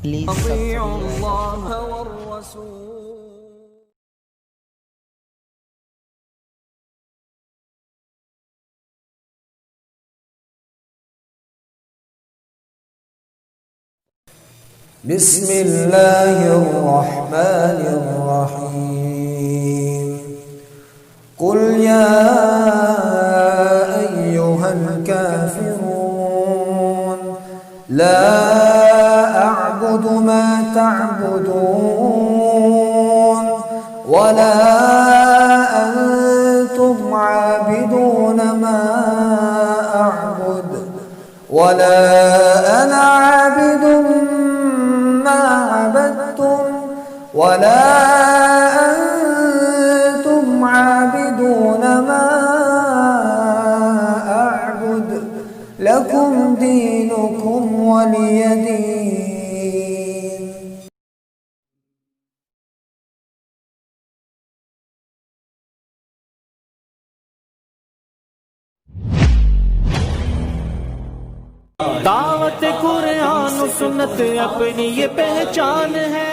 प्लीज بسم الله الرحمن الرحيم قل يا أيها الكافرون لا أعبد ما تعبدون ولا أنتم عابدون ما أعبد ولا أنا عابد ما عبدتم ولا أنتم عابدون ما أعبد لكم دينكم ولي دين. दावत कुरान सुन्नत अपनी ये पहचान है।